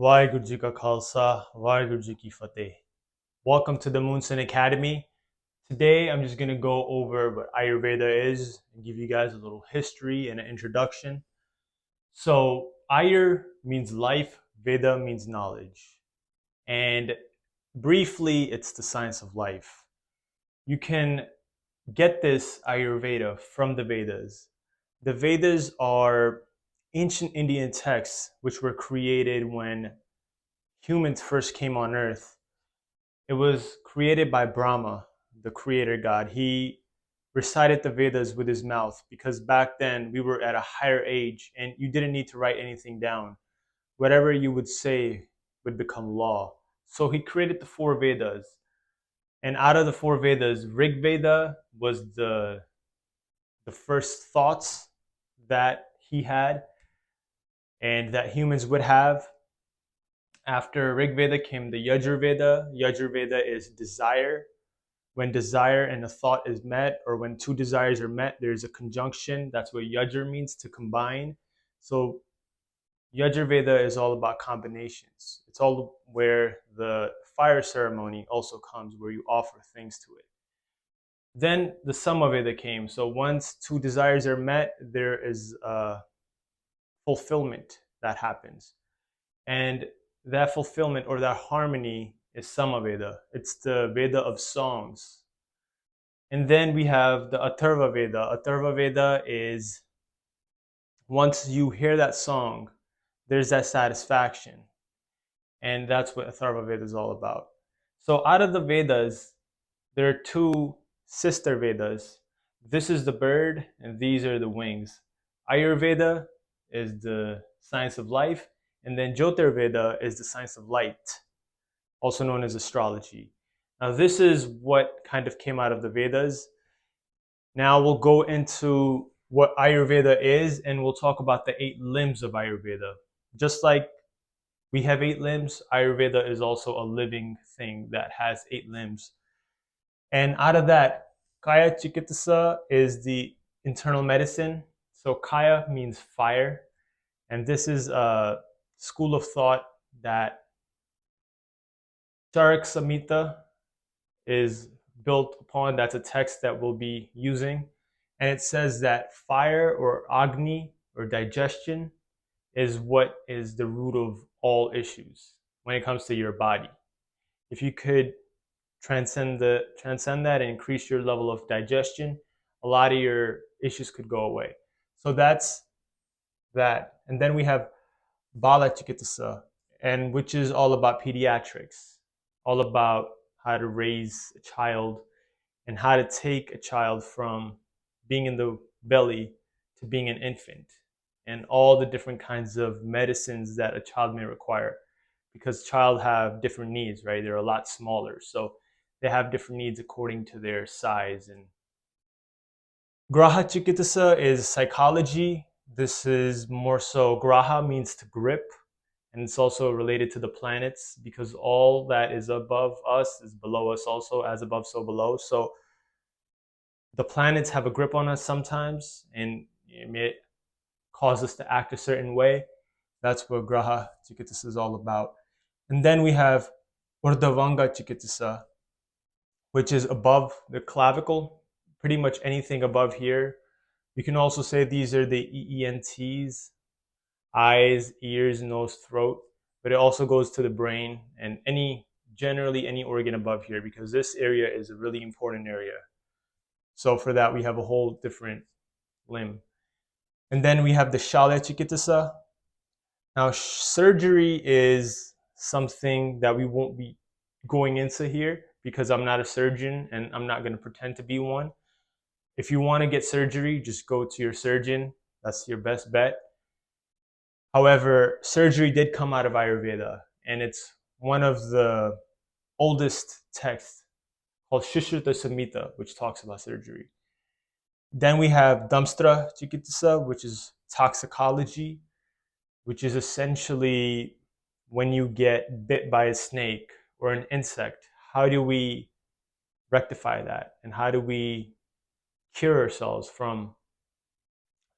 Waheguru Ji Ka Khalsa, Waheguru Ji Ki Fateh. Welcome to the Moonson Academy. Today I'm just going to go over what Ayurveda is and give you guys a little history and an introduction. So, Ayur means life, Veda means knowledge. And briefly, it's the science of life. You can get this Ayurveda from the Vedas. The Vedas are ancient Indian texts which were created when humans first came on earth. It was created by Brahma, the creator god. He recited the Vedas with his mouth because back then we were at a higher age and you didn't need to write anything down. Whatever you would say would become law. So he created the four Vedas. And out of the four Vedas, Rig Veda was the first thoughts that he had and that humans would have. After Rig Veda came the Yajur Veda. Yajur Veda is desire. When desire and a thought is met, or when two desires are met, there's a conjunction. That's what Yajur means, to combine. So Yajur Veda is all about combinations. It's all where the fire ceremony also comes, where you offer things to it. Then the Samaveda came. So once two desires are met, there is a fulfillment that happens. And that fulfillment or that harmony is Samaveda. It's the Veda of songs. And then we have the Atharva Veda. Atharva Veda is once you hear that song, there's that satisfaction. And that's what Atharva Veda is all about. So out of the Vedas, there are two sister Vedas. This is the bird and these are the wings. Ayurveda is the science of life, and then Jyotirveda is the science of light, also known as astrology. Now, this is what kind of came out of the Vedas. Now we'll go into what Ayurveda is, and we'll talk about the 8 limbs of Ayurveda. Just like we have 8 limbs, Ayurveda is also a living thing that has 8 limbs. And out of that, Kaya Chikitsa is the internal medicine. So Kaya means fire. And this is a school of thought that Charak Samhita is built upon. That's a text that we'll be using. And it says that fire or Agni or digestion is what is the root of all issues when it comes to your body. If you could transcend that and increase your level of digestion, a lot of your issues could go away. So that's that. And then we have Bala Chikitsa, and which is all about pediatrics, all about how to raise a child and how to take a child from being in the belly to being an infant, and all the different kinds of medicines that a child may require, because child have different needs, right? They're a lot smaller, so they have different needs according to their size. And Graha Chikitsa is psychology. This is more so, Graha means to grip, and it's also related to the planets because all that is above us is below us also, as above, so below. So the planets have a grip on us sometimes, and it may cause us to act a certain way. That's what Graha Chikitsa is all about. And then we have Urdhavanga Chikitsa, which is above the clavicle, pretty much anything above here. You can also say these are the EENTs, eyes, ears, nose, throat, but it also goes to the brain and generally any organ above here, because this area is a really important area. So for that, we have a whole different limb. And then we have the Shalya Chikitsa. Now, surgery is something that we won't be going into here because I'm not a surgeon and I'm not going to pretend to be one. If you want to get surgery, just go to your surgeon. That's your best bet. However, surgery did come out of Ayurveda, and it's one of the oldest texts called Shushruta Samhita, which talks about surgery. Then we have Damstra Chikitsa, which is toxicology, which is essentially when you get bit by a snake or an insect, how do we rectify that? And how do we cure ourselves from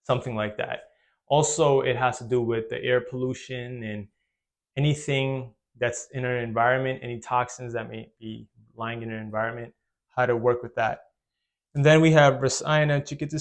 something like that? Also, it has to do with the air pollution and anything that's in our environment, any toxins that may be lying in our environment, how to work with that. And then we have Rasayana Chikitsa